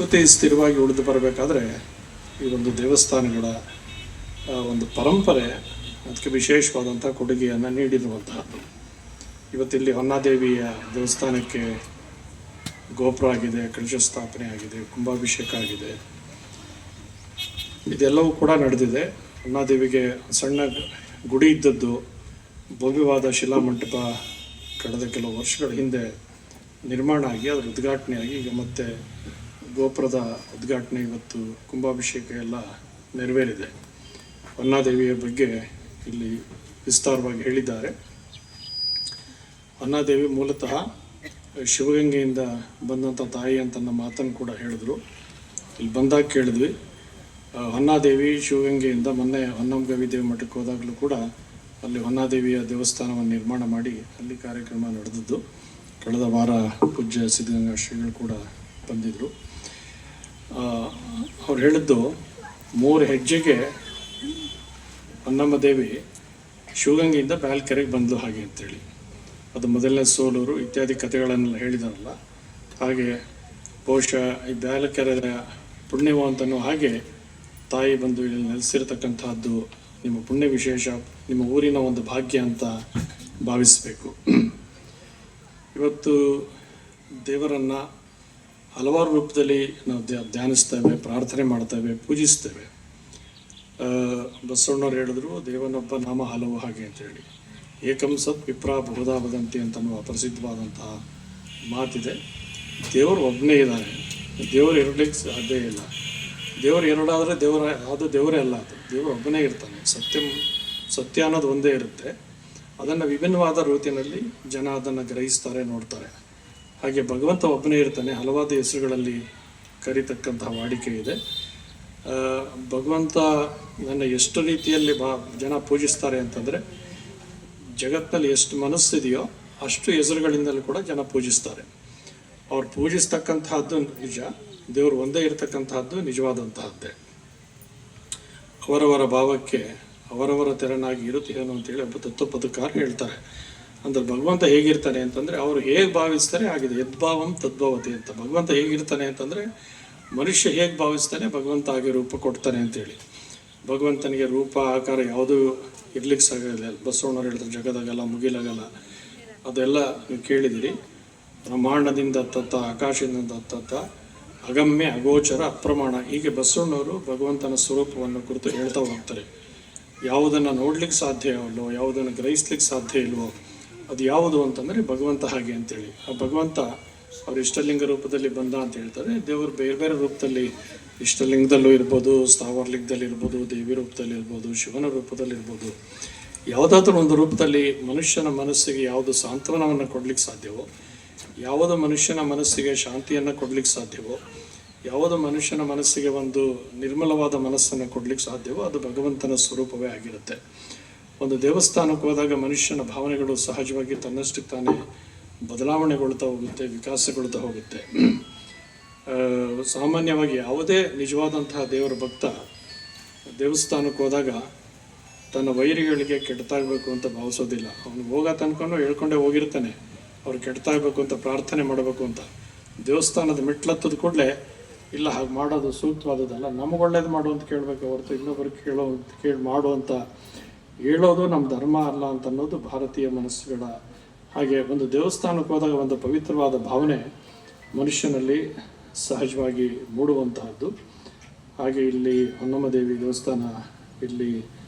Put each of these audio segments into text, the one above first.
ಸಂಸ್ಕೃತಿ ಸ್ಥಿರವಾಗಿ ಉಳಿದು ಬರಬೇಕಾದ್ರೆ ಈ ಒಂದು ದೇವಸ್ಥಾನಗಳ ಒಂದು ಪರಂಪರೆ ಅದಕ್ಕೆ ವಿಶೇಷವಾದಂಥ ಕೊಡುಗೆಯನ್ನು ನೀಡಿರುವಂತಹದ್ದು. ಇವತ್ತಿಲ್ಲಿ ಹೊನ್ನಾದೇವಿಯ ದೇವಸ್ಥಾನಕ್ಕೆ ಗೋಪುರ ಆಗಿದೆ, ಕಲಶ ಸ್ಥಾಪನೆ ಆಗಿದೆ, ಕುಂಭಾಭಿಷೇಕ ಆಗಿದೆ, ಇದೆಲ್ಲವೂ ಕೂಡ ನಡೆದಿದೆ. ಹೊನ್ನಾದೇವಿಗೆ ಸಣ್ಣ ಗುಡಿ ಇದ್ದದ್ದು ಭವ್ಯವಾದ ಶಿಲಾಮಂಟಪ ಕಳೆದ ಕೆಲವು ವರ್ಷಗಳ ಹಿಂದೆ ನಿರ್ಮಾಣ ಆಗಿ ಅದರ ಉದ್ಘಾಟನೆ ಆಗಿ ಈಗ ಮತ್ತೆ ಗೋಪುರದ ಉದ್ಘಾಟನೆ, ಇವತ್ತು ಕುಂಭಾಭಿಷೇಕ ಎಲ್ಲ ನೆರವೇರಿದೆ. ಹೊನ್ನಾದೇವಿಯ ಬಗ್ಗೆ ಇಲ್ಲಿ ವಿಸ್ತಾರವಾಗಿ ಹೇಳಿದ್ದಾರೆ. ಹೊನ್ನಾದೇವಿ ಮೂಲತಃ ಶಿವಗಂಗೆಯಿಂದ ಬಂದಂಥ ತಾಯಿ ಅಂತ ನಮ್ಮ ಮಾತನ್ನು ಕೂಡ ಹೇಳಿದ್ರು. ಇಲ್ಲಿ ಬಂದಾಗ ಕೇಳಿದ್ವಿ, ಹೊನ್ನಾದೇವಿ ಶಿವಗಂಗೆಯಿಂದ ಮೊನ್ನೆ ಹೊನ್ನಂಗವಿ ದೇವಿ ಮಠಕ್ಕೆ ಹೋದಾಗಲೂ ಕೂಡ ಅಲ್ಲಿ ಹೊನ್ನಾದೇವಿಯ ದೇವಸ್ಥಾನವನ್ನು ನಿರ್ಮಾಣ ಮಾಡಿ ಅಲ್ಲಿ ಕಾರ್ಯಕ್ರಮ ನಡೆದದ್ದು. ಕಳೆದ ವಾರ ಪೂಜ್ಯ ಸಿದ್ಧಗಂಗಾ ಶ್ರೀಗಳು ಕೂಡ ಬಂದಿದ್ದರು. ಅವ್ರು ಹೇಳಿದ್ದು 3 ಹೆಜ್ಜೆಗೆ ಹೊನ್ನಮ್ಮ ದೇವಿ ಶಿವಗಂಗೆಯಿಂದ ಬ್ಯಾಲ್ಕೆರೆಗೆ ಬಂದಳು ಹಾಗೆ ಅಂತೇಳಿ. ಅದು ಮೊದಲನೇ ಸೋಲೂರು ಇತ್ಯಾದಿ ಕಥೆಗಳನ್ನೆಲ್ಲ ಹೇಳಿದಾರಲ್ಲ, ಹಾಗೆ ಬಹುಶಃ ಈ ಬ್ಯಾಲ್ಕೆರೆಯ ಪುಣ್ಯವು ಅಂತನೂ ಹಾಗೆ ತಾಯಿ ಬಂದು ಇಲ್ಲಿ ನೆಲೆಸಿರ್ತಕ್ಕಂಥದ್ದು ನಿಮ್ಮ ಪುಣ್ಯ ವಿಶೇಷ, ನಿಮ್ಮ ಊರಿನ ಒಂದು ಭಾಗ್ಯ ಅಂತ ಭಾವಿಸಬೇಕು. ಇವತ್ತು ದೇವರನ್ನು ಹಲವಾರು ರೂಪದಲ್ಲಿ ನಾವು ಧ್ಯಾನಿಸ್ತೇವೆ, ಪ್ರಾರ್ಥನೆ ಮಾಡ್ತೇವೆ, ಪೂಜಿಸ್ತೇವೆ. ಬಸವಣ್ಣವ್ರು ಹೇಳಿದ್ರು, ದೇವನೊಬ್ಬ ನಾಮ ಹಲವು ಹಾಗೆ ಅಂತೇಳಿ. ಏಕಂ ಸತ್ ವಿಪ್ರ ಬಹುಧಾ ವದಂತಿ ಅಂತನ್ನುವ ಪ್ರಸಿದ್ಧವಾದಂತಹ ಮಾತಿದೆ. ದೇವರು ಒಬ್ಬನೇ ಇದ್ದಾನೆ, ದೇವರು ಎರಡಲಿಕ್ಕೆ ಸಾಧ್ಯ ಇಲ್ಲ. ದೇವರು ಎರಡಾದರೆ ಅದು ದೇವರೇ ಅಲ್ಲ, ಅದು ದೇವರು ಒಬ್ಬನೇ ಇರ್ತಾನೆ. ಸತ್ಯ ಅನ್ನೋದು ಒಂದೇ ಇರುತ್ತೆ. ಅದನ್ನು ವಿಭಿನ್ನವಾದ ರೀತಿಯಲ್ಲಿ ಜನ ಅದನ್ನು ಗ್ರಹಿಸ್ತಾರೆ, ನೋಡ್ತಾರೆ. ಹಾಗೆ ಭಗವಂತ ಒಬ್ಬನೇ ಇರ್ತಾನೆ, ಹಲವಾರು ಹೆಸರುಗಳಲ್ಲಿ ಕರೀತಕ್ಕಂತಹ ವಾಡಿಕೆ ಇದೆ. ಭಗವಂತ ನನ್ನ ಎಷ್ಟು ರೀತಿಯಲ್ಲಿ ಜನ ಪೂಜಿಸ್ತಾರೆ ಅಂತಂದರೆ, ಜಗತ್ತಿನಲ್ಲಿ ಎಷ್ಟು ಮನಸ್ಸಿದೆಯೋ ಅಷ್ಟು ಹೆಸರುಗಳಿಂದಲೂ ಕೂಡ ಜನ ಪೂಜಿಸ್ತಾರೆ. ಅವ್ರು ಪೂಜಿಸ್ತಕ್ಕಂತಹದ್ದು ನಿಜ, ದೇವರು ಒಂದೇ ಇರತಕ್ಕಂತಹದ್ದು ನಿಜವಾದಂತಹದ್ದೇ. ಅವರವರ ಭಾವಕ್ಕೆ ಅವರವರ ತೆರನಾಗಿ ಇರುತ್ತೇನೋ ಅಂತೇಳಿ ಒಬ್ಬ ತತ್ವಪದಕಾರ ಹೇಳ್ತಾರೆ. ಅಂದರೆ ಭಗವಂತ ಹೇಗಿರ್ತಾನೆ ಅಂತಂದರೆ ಅವರು ಹೇಗೆ ಭಾವಿಸ್ತಾರೆ ಆಗಿದೆ. ಯದ್ಭಾವಂ ತದ್ಭವತಿ ಅಂತ. ಭಗವಂತ ಹೇಗಿರ್ತಾನೆ ಅಂತಂದರೆ ಮನುಷ್ಯ ಹೇಗೆ ಭಾವಿಸ್ತಾನೆ ಭಗವಂತ ಹಾಗೆ ರೂಪ ಕೊಡ್ತಾನೆ ಅಂತೇಳಿ. ಭಗವಂತನಿಗೆ ರೂಪ ಆಕಾರ ಯಾವುದೂ ಇರ್ಲಿಕ್ಕೆ ಸಾಗೋದಿಲ್ಲ. ಬಸವಣ್ಣವ್ರು ಹೇಳ್ತಾರೆ, ಜಗದಾಗಲ್ಲ, ಮುಗಿಲಾಗಲ್ಲ. ಅದೆಲ್ಲ ನೀವು ಕೇಳಿದಿರಿ. ಬ್ರಹ್ಮಾಂಡದಿಂದ ತತ್ತ, ಆಕಾಶದಿಂದ ತತ್ತ, ಅಗಮ್ಯ, ಅಗೋಚರ, ಅಪ್ರಮಾಣ. ಹೀಗೆ ಬಸವಣ್ಣವರು ಭಗವಂತನ ಸ್ವರೂಪವನ್ನು ಕುರಿತು ಹೇಳ್ತಾ ಹೋಗ್ತಾರೆ. ಯಾವುದನ್ನು ನೋಡ್ಲಿಕ್ಕೆ ಸಾಧ್ಯ ಇಲ್ವೋ, ಯಾವುದನ್ನು ಗ್ರಹಿಸ್ಲಿಕ್ಕೆ ಸಾಧ್ಯ ಇಲ್ವೋ ಅದು ಯಾವುದು ಅಂತಂದರೆ ಭಗವಂತ ಹಾಗೆ ಅಂತೇಳಿ. ಆ ಭಗವಂತ ಅವರು ಇಷ್ಟಲಿಂಗ ರೂಪದಲ್ಲಿ ಬಂದ ಅಂತ ಹೇಳ್ತಾರೆ. ದೇವರು ಬೇರೆ ಬೇರೆ ರೂಪದಲ್ಲಿ, ಇಷ್ಟಲಿಂಗದಲ್ಲೂ ಇರ್ಬೋದು, ಸ್ಥಾವರ ಲಿಂಗದಲ್ಲಿ ಇರ್ಬೋದು, ದೇವಿ ರೂಪದಲ್ಲಿ ಇರ್ಬೋದು, ಶಿವನ ರೂಪದಲ್ಲಿ ಇರ್ಬೋದು. ಯಾವುದಾದ್ರೂ ಒಂದು ರೂಪದಲ್ಲಿ ಮನುಷ್ಯನ ಮನಸ್ಸಿಗೆ ಯಾವುದು ಸಾಂತ್ವನವನ್ನು ಕೊಡ್ಲಿಕ್ಕೆ ಸಾಧ್ಯವೋ, ಯಾವುದು ಮನುಷ್ಯನ ಮನಸ್ಸಿಗೆ ಶಾಂತಿಯನ್ನು ಕೊಡ್ಲಿಕ್ಕೆ ಸಾಧ್ಯವೋ, ಯಾವುದು ಮನುಷ್ಯನ ಮನಸ್ಸಿಗೆ ಒಂದು ನಿರ್ಮಲವಾದ ಮನಸ್ಸನ್ನು ಕೊಡ್ಲಿಕ್ಕೆ ಸಾಧ್ಯವೋ ಅದು ಭಗವಂತನ ಸ್ವರೂಪವೇ ಆಗಿರುತ್ತೆ. ಒಂದು ದೇವಸ್ಥಾನಕ್ಕೆ ಹೋದಾಗ ಮನುಷ್ಯನ ಭಾವನೆಗಳು ಸಹಜವಾಗಿ ತನ್ನಷ್ಟಕ್ಕೆ ತಾನೇ ಬದಲಾವಣೆಗೊಳ್ತಾ ಹೋಗುತ್ತೆ, ವಿಕಾಸಗೊಳ್ತಾ ಹೋಗುತ್ತೆ. ಸಾಮಾನ್ಯವಾಗಿ ಯಾವುದೇ ನಿಜವಾದಂತಹ ದೇವರ ಭಕ್ತ ದೇವಸ್ಥಾನಕ್ಕೆ ಹೋದಾಗ ತನ್ನ ವೈರಿಗಳಿಗೆ ಕೆಡ್ತಾಗಬೇಕು ಅಂತ ಭಾವಿಸೋದಿಲ್ಲ. ಅವನು ಹೋಗೋ ತನಕನೂ ಹೇಳ್ಕೊಂಡೇ ಹೋಗಿರ್ತಾನೆ, ಅವ್ರು ಕೆಡ್ತಾಗಬೇಕು ಅಂತ ಪ್ರಾರ್ಥನೆ ಮಾಡಬೇಕು ಅಂತ. ದೇವಸ್ಥಾನದ ಮೆಟ್ಲತ್ತದ ಕೂಡಲೇ ಇಲ್ಲ ಹಾಗೆ ಮಾಡೋದು ಸೂಕ್ತವಾದದಲ್ಲ, ನಮಗೆ ಒಳ್ಳೇದು ಮಾಡು ಅಂತ ಕೇಳಬೇಕು ಹೊರತು ಇನ್ನೊಬ್ಬರಿಗೆ ಮಾಡು ಅಂತ ಹೇಳೋದು ನಮ್ಮ ಧರ್ಮ ಅಲ್ಲ ಅಂತ ಅನ್ನೋದು ಭಾರತೀಯ ಮನಸ್ಸುಗಳ. ಹಾಗೆ ಒಂದು ದೇವಸ್ಥಾನಕ್ಕೆ ಹೋದಾಗ ಒಂದು ಪವಿತ್ರವಾದ ಭಾವನೆ ಮನುಷ್ಯನಲ್ಲಿ ಸಹಜವಾಗಿ ಮೂಡುವಂತಹದ್ದು. ಹಾಗೆ ಇಲ್ಲಿ ಹೊನ್ನಮ್ಮ ದೇವಿ ದೇವಸ್ಥಾನ ಇಲ್ಲಿ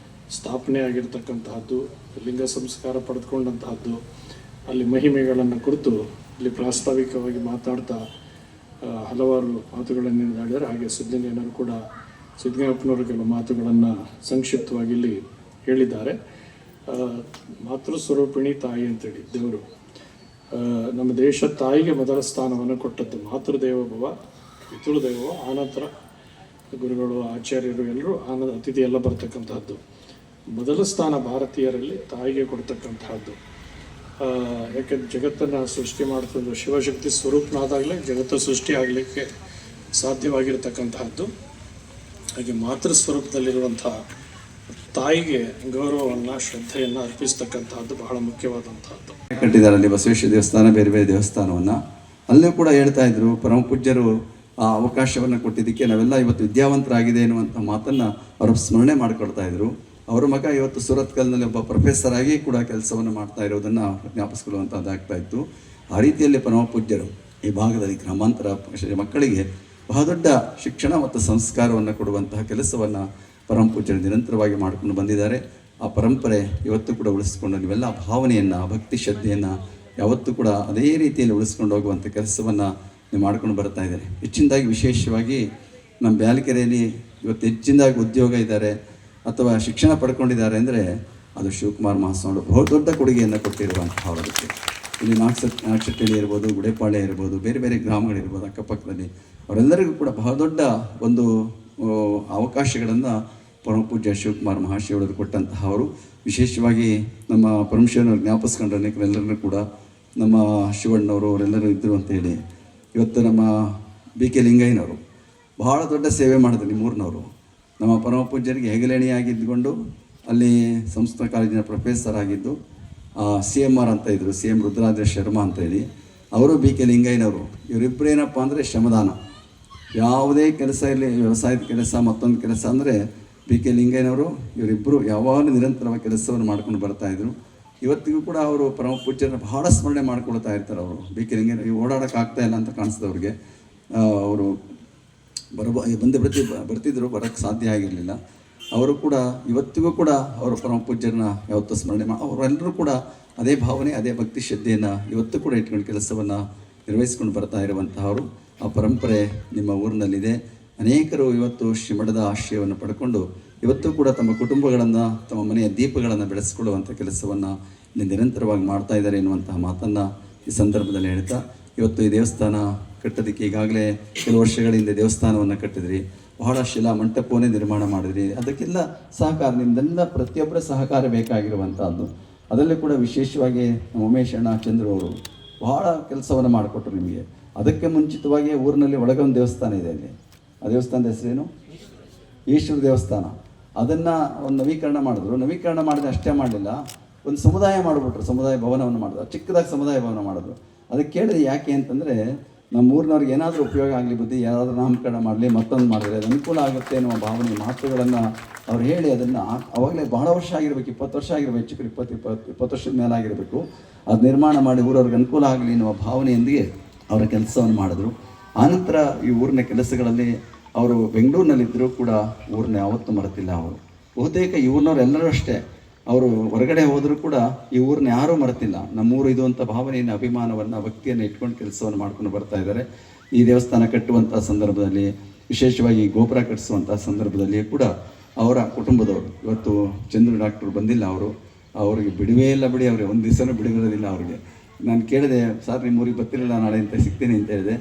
ಸ್ಥಾಪನೆ ಆಗಿರ್ತಕ್ಕಂತಹದ್ದು, ಲಿಂಗ ಸಂಸ್ಕಾರ ಪಡೆದುಕೊಂಡಂತಹದ್ದು, ಅಲ್ಲಿ ಮಹಿಮೆಗಳನ್ನು ಕುರಿತು ಇಲ್ಲಿ ಪ್ರಾಸ್ತಾವಿಕವಾಗಿ ಮಾತಾಡ್ತಾ ಹಲವಾರು ಮಾತುಗಳನ್ನು ಹೇಳಿದ್ದಾರೆ. ಹಾಗೆ ಸಿದ್ಧಗಂಗಯ್ಯನವರು ಕೂಡ ಸಿದ್ಧಗಂಗಪ್ಪನವರು ಕೆಲವು ಮಾತುಗಳನ್ನು ಸಂಕ್ಷಿಪ್ತವಾಗಿ ಇಲ್ಲಿ ಹೇಳಿದ್ದಾರೆ. ಮಾತೃ ಸ್ವರೂಪಿಣಿ ತಾಯಿ ಅಂತೇಳಿ ದೇವರು ನಮ್ಮ ದೇಶ ತಾಯಿಗೆ ಮೊದಲ ಸ್ಥಾನವನ್ನು ಕೊಟ್ಟದ್ದು. ಮಾತೃದೇವೋಭವ, ಪಿತೃದೇವೋ, ಆನಂತರ ಗುರುಗಳು, ಆಚಾರ್ಯರು ಎಲ್ಲರೂ ಅತಿಥಿ ಎಲ್ಲ ಬರ್ತಕ್ಕಂತಹದ್ದು. ಮೊದಲ ಸ್ಥಾನ ಭಾರತೀಯರಲ್ಲಿ ತಾಯಿಗೆ ಕೊಡ್ತಕ್ಕಂತಹದ್ದು. ಯಾಕೆಂದ್ರೆ ಜಗತ್ತನ್ನು ಸೃಷ್ಟಿ ಮಾಡ್ತದ್ದು ಶಿವಶಕ್ತಿ ಸ್ವರೂಪನಾದಾಗಲೇ ಜಗತ್ತು ಸೃಷ್ಟಿ ಆಗಲಿಕ್ಕೆ ಸಾಧ್ಯವಾಗಿರ್ತಕ್ಕಂತಹದ್ದು. ಹಾಗೆ ಮಾತೃ ಸ್ವರೂಪದಲ್ಲಿರುವಂತಹ ತಾಯಿಗೆ ಗೌರವವನ್ನು, ಶ್ರದ್ಧೆಯನ್ನು ಅರ್ಪಿಸ್ತಕ್ಕಂತಹದ್ದು ಬಹಳ ಮುಖ್ಯವಾದಂತಹದ್ದು. ಕಟ್ಟಿದ್ದಾರೆ ಅಲ್ಲಿ ಬಸವೇಶ್ವರ ದೇವಸ್ಥಾನ, ಬೇರೆ ಬೇರೆ ದೇವಸ್ಥಾನವನ್ನು. ಅಲ್ಲೂ ಕೂಡ ಹೇಳ್ತಾ ಇದ್ರು ಪರಮ ಪೂಜ್ಯರು ಆ ಅವಕಾಶವನ್ನು ಕೊಟ್ಟಿದ್ದಕ್ಕೆ ನಾವೆಲ್ಲ ಇವತ್ತು ವಿದ್ಯಾವಂತರಾಗಿದೆ ಎನ್ನುವಂಥ ಮಾತನ್ನು ಅವರು ಸ್ಮರಣೆ ಮಾಡಿಕೊಳ್ತಾ ಇದ್ರು. ಅವರ ಮಗ ಇವತ್ತು ಸೂರತ್ಕಲ್ನಲ್ಲಿ ಒಬ್ಬ ಪ್ರೊಫೆಸರ್ ಆಗಿ ಕೂಡ ಕೆಲಸವನ್ನು ಮಾಡ್ತಾ ಇರೋದನ್ನು ಜ್ಞಾಪಿಸ್ಕೊಳ್ಳುವಂಥದ್ದಾಗ್ತಾ ಇತ್ತು. ಆ ರೀತಿಯಲ್ಲಿ ಪರಮ ಪೂಜ್ಯರು ಈ ಭಾಗದಲ್ಲಿ ಗ್ರಾಮಾಂತರ ಮಕ್ಕಳಿಗೆ ಬಹಳ ದೊಡ್ಡ ಶಿಕ್ಷಣ ಮತ್ತು ಸಂಸ್ಕಾರವನ್ನು ಕೊಡುವಂತಹ ಕೆಲಸವನ್ನು ಪರಮ ಪೂಜ್ಯರು ನಿರಂತರವಾಗಿ ಮಾಡಿಕೊಂಡು ಬಂದಿದ್ದಾರೆ. ಆ ಪರಂಪರೆ ಇವತ್ತು ಕೂಡ ಉಳಿಸ್ಕೊಂಡು ನೀವೆಲ್ಲ ಭಾವನೆಯನ್ನು, ಭಕ್ತಿ ಶ್ರದ್ಧೆಯನ್ನು ಯಾವತ್ತೂ ಕೂಡ ಅದೇ ರೀತಿಯಲ್ಲಿ ಉಳಿಸ್ಕೊಂಡು ಹೋಗುವಂಥ ಕೆಲಸವನ್ನು ನೀವು ಮಾಡ್ಕೊಂಡು ಬರ್ತಾ ಇದ್ದಾರೆ. ಹೆಚ್ಚಿನದಾಗಿ ವಿಶೇಷವಾಗಿ ನಮ್ಮ ಬ್ಯಾಲಕೆರೆಯಲ್ಲಿ ಇವತ್ತು ಹೆಚ್ಚಿನದಾಗಿ ಉದ್ಯೋಗ ಇದ್ದಾರೆ ಅಥವಾ ಶಿಕ್ಷಣ ಪಡ್ಕೊಂಡಿದ್ದಾರೆ ಅಂದರೆ ಅದು ಶಿವಕುಮಾರ್ ಮಹಾಸ್ವಾಮಿ ಬಹು ದೊಡ್ಡ ಕೊಡುಗೆಯನ್ನು ಕೊಟ್ಟಿರುವಂಥವ್ರಿಗೆ. ಇಲ್ಲಿ ನಾಗಶೆಟ್ಟಿ ಇರ್ಬೋದು, ಗುಡೇಪಾಳ್ಯ ಇರ್ಬೋದು, ಬೇರೆ ಬೇರೆ ಗ್ರಾಮಗಳಿರ್ಬೋದು ಅಕ್ಕಪಕ್ಕದಲ್ಲಿ, ಅವರೆಲ್ಲರಿಗೂ ಕೂಡ ಬಹಳ ದೊಡ್ಡ ಒಂದು ಅವಕಾಶಗಳನ್ನು ಪರಮ ಪೂಜ್ಯ ಶಿವಕುಮಾರ್ ಮಹಾಶಿವರು ಕೊಟ್ಟಂತಹ ಅವರು. ವಿಶೇಷವಾಗಿ ನಮ್ಮ ಪರಮಶಿವನವ್ರು ಜ್ಞಾಪಿಸ್ಕೊಂಡ್ರೆ ಎಲ್ಲರೂ ಕೂಡ ನಮ್ಮ ಶಿವಣ್ಣವರು ಅವರೆಲ್ಲರೂ ಇದ್ದರು ಅಂತೇಳಿ. ಇವತ್ತು ನಮ್ಮ ಬಿ ಕೆ ಲಿಂಗಯ್ಯನವರು ಬಹಳ ದೊಡ್ಡ ಸೇವೆ ಮಾಡಿದ್ರು ನಿಮ್ಮೂರಿನವರು. ನಮ್ಮ ಪರಮ ಪೂಜ್ಯರಿಗೆ ಹೆಗಲೆಣಿಯಾಗಿದ್ದುಕೊಂಡು ಅಲ್ಲಿ ಸಂಸ್ಕೃತ ಕಾಲೇಜಿನ ಪ್ರೊಫೆಸರ್ ಆಗಿದ್ದು CMR ಅಂತ ಇದ್ದರು, CM ರುದ್ರಾದ್ರ ಶರ್ಮಾ ಅಂತೇಳಿ. ಅವರು ಬಿ ಕೆ ಲಿಂಗಯ್ಯನವರು. ಇವರಿಬ್ಬರು ಏನಪ್ಪ ಅಂದರೆ ಶ್ರಮದಾನ, ಯಾವುದೇ ಕೆಲಸ ಇರಲಿ, ವ್ಯವಸಾಯದ ಕೆಲಸ ಮತ್ತೊಂದು ಕೆಲಸ ಅಂದರೆ ಬಿ ಕೆ ಲಿಂಗಯ್ಯನವರು ಇವರಿಬ್ಬರು ಯಾವಾಗಲೂ ನಿರಂತರವಾಗಿ ಕೆಲಸವನ್ನು ಮಾಡ್ಕೊಂಡು ಬರ್ತಾಯಿದ್ರು. ಇವತ್ತಿಗೂ ಕೂಡ ಅವರು ಪರಮ ಪೂಜ್ಯರನ್ನ ಬಹಳ ಸ್ಮರಣೆ ಮಾಡ್ಕೊಳ್ತಾ ಇರ್ತಾರೆ. ಅವರು ಬಿ ಕೆ ಲಿಂಗಯ್ಯ ಓಡಾಡೋಕ್ಕಾಗ್ತಾ ಇಲ್ಲ ಅಂತ ಕಾಣಿಸ್ತದೆ ಅವ್ರಿಗೆ. ಅವರು ಬರ್ತಿದ್ರು, ಬರೋಕ್ಕೆ ಸಾಧ್ಯ ಆಗಿರಲಿಲ್ಲ. ಅವರು ಕೂಡ ಇವತ್ತಿಗೂ ಕೂಡ ಅವರು ಪರಮ ಪೂಜ್ಯರನ್ನ ಯಾವತ್ತೂ ಸ್ಮರಣೆ ಅವರೆಲ್ಲರೂ ಕೂಡ ಅದೇ ಭಾವನೆ, ಅದೇ ಭಕ್ತಿ ಶ್ರದ್ಧೆಯನ್ನು ಇವತ್ತು ಕೂಡ ಇಟ್ಕೊಂಡು ಕೆಲಸವನ್ನು ನಿರ್ವಹಿಸ್ಕೊಂಡು ಬರ್ತಾ ಇರುವಂತಹವರು. ಆ ಪರಂಪರೆ ನಿಮ್ಮ ಊರಿನಲ್ಲಿದೆ. ಅನೇಕರು ಇವತ್ತು ಶ್ರೀಮಠದ ಆಶ್ರಯವನ್ನು ಪಡ್ಕೊಂಡು ಇವತ್ತು ಕೂಡ ತಮ್ಮ ಕುಟುಂಬಗಳನ್ನು, ತಮ್ಮ ಮನೆಯ ದೀಪಗಳನ್ನು ಬೆಳೆಸ್ಕೊಳ್ಳುವಂಥ ಕೆಲಸವನ್ನು ಇಲ್ಲಿ ನಿರಂತರವಾಗಿ ಮಾಡ್ತಾ ಇದ್ದಾರೆ ಎನ್ನುವಂತಹ ಮಾತನ್ನು ಈ ಸಂದರ್ಭದಲ್ಲಿ ಹೇಳ್ತಾ, ಇವತ್ತು ಈ ದೇವಸ್ಥಾನ ಕಟ್ಟೋದಕ್ಕೆ ಈಗಾಗಲೇ ಕೆಲವು ವರ್ಷಗಳ ಹಿಂದೆ ದೇವಸ್ಥಾನವನ್ನು ಕಟ್ಟಿದ್ರಿ, ಬಹಳ ಶಿಲಾ ಮಂಟಪವನ್ನೇ ನಿರ್ಮಾಣ ಮಾಡಿದ್ರಿ. ಅದಕ್ಕೆಲ್ಲ ಸಹಕಾರ, ನಿಮ್ದೆಲ್ಲ ಪ್ರತಿಯೊಬ್ಬರ ಸಹಕಾರ ಬೇಕಾಗಿರುವಂಥದ್ದು. ಅದರಲ್ಲಿ ಕೂಡ ವಿಶೇಷವಾಗಿ ನಮ್ಮ ಉಮೇಶ್ ಅಣ್ಣ ಚಂದ್ರು ಅವರು ಬಹಳ ಕೆಲಸವನ್ನು ಮಾಡಿಕೊಟ್ರು ನಿಮಗೆ. ಅದಕ್ಕೆ ಮುಂಚಿತವಾಗಿ ಊರಿನಲ್ಲಿ ಒಳಗೊಂದು ದೇವಸ್ಥಾನ ಇದೆ. ಅಲ್ಲಿ ಆ ದೇವಸ್ಥಾನದ ಹೆಸರೇನು? ಈಶ್ವರ ದೇವಸ್ಥಾನ. ಅದನ್ನು ಒಂದು ನವೀಕರಣ ಮಾಡಿದ್ರು. ನವೀಕರಣ ಮಾಡಿದ್ರೆ ಅಷ್ಟೇ ಮಾಡಲಿಲ್ಲ, ಒಂದು ಸಮುದಾಯ ಮಾಡಿಬಿಟ್ರು, ಸಮುದಾಯ ಭವನವನ್ನು ಮಾಡಿದ್ರು. ಚಿಕ್ಕದಾಗಿ ಸಮುದಾಯ ಭವನ ಮಾಡಿದ್ರು. ಅದಕ್ಕೆ ಕೇಳಿದ್ರೆ ಯಾಕೆ ಅಂತಂದರೆ, ನಮ್ಮ ಊರಿನವ್ರಿಗೆ ಏನಾದರೂ ಉಪಯೋಗ ಆಗಲಿ, ಬುದ್ಧಿ ಯಾರಾದರೂ ನಾಮಕರಣ ಮಾಡಲಿ, ಮತ್ತೊಂದು ಮಾಡಿದ್ರೆ ಅದು ಅನುಕೂಲ ಆಗುತ್ತೆ ಅನ್ನುವ ಭಾವನೆ, ಮಾತುಗಳನ್ನು ಅವ್ರು ಹೇಳಿ ಅದನ್ನು ಅವಾಗಲೇ ಬಹಳ ವರ್ಷ ಆಗಿರಬೇಕು, 20 ವರ್ಷ ಆಗಿರಬೇಕು, ಚಿಕ್ಕ 20 ವರ್ಷದ ಮೇಲೆ ಆಗಿರಬೇಕು. ಅದು ನಿರ್ಮಾಣ ಮಾಡಿ ಊರವ್ರಿಗೆ ಅನುಕೂಲ ಆಗಲಿ ಎನ್ನುವ ಭಾವನೆಯೊಂದಿಗೆ ಅವರ ಕೆಲಸವನ್ನು ಮಾಡಿದ್ರು. ಆನಂತರ ಈ ಊರಿನ ಕೆಲಸಗಳಲ್ಲಿ ಅವರು ಬೆಂಗಳೂರಿನಲ್ಲಿದ್ದರೂ ಕೂಡ ಊರನ್ನ ಯಾವತ್ತೂ ಮರೆತಿಲ್ಲ. ಅವರು ಬಹುತೇಕ ಈ ಊರಿನವ್ರೆಲ್ಲರೂ ಅಷ್ಟೇ, ಅವರು ಹೊರಗಡೆ ಹೋದರೂ ಕೂಡ ಈ ಊರನ್ನ ಯಾರೂ ಮರೆತಿಲ್ಲ. ನಮ್ಮೂರು ಇದು ಅಂತ ಭಾವನೆಯನ್ನು, ಅಭಿಮಾನವನ್ನು, ಭಕ್ತಿಯನ್ನು ಇಟ್ಕೊಂಡು ಕೆಲಸವನ್ನು ಮಾಡ್ಕೊಂಡು ಬರ್ತಾ ಇದ್ದಾರೆ. ಈ ದೇವಸ್ಥಾನ ಕಟ್ಟುವಂಥ ಸಂದರ್ಭದಲ್ಲಿ, ವಿಶೇಷವಾಗಿ ಗೋಪುರ ಕಟ್ಟಿಸುವಂಥ ಸಂದರ್ಭದಲ್ಲಿ ಕೂಡ ಅವರ ಕುಟುಂಬದವರು, ಇವತ್ತು ಚಂದ್ರು ಡಾಕ್ಟ್ರು ಬಂದಿಲ್ಲ, ಅವರಿಗೆ ಬಿಡುವೇ ಇಲ್ಲ ಬಿಡಿ, ಅವ್ರಿಗೆ ಒಂದು ದಿವಸನೂ ಬಿಡುವಿರೋದಿಲ್ಲ ಅವ್ರಿಗೆ. ನಾನು ಕೇಳಿದೆ, ಸರ್ ನಿಮ್ಮ ಊರಿಗೆ ಬರ್ತಿರಲಿಲ್ಲ, ನಾಳೆ ಅಂತ ಸಿಗ್ತೀನಿ ಅಂತ ಹೇಳಿದೆ.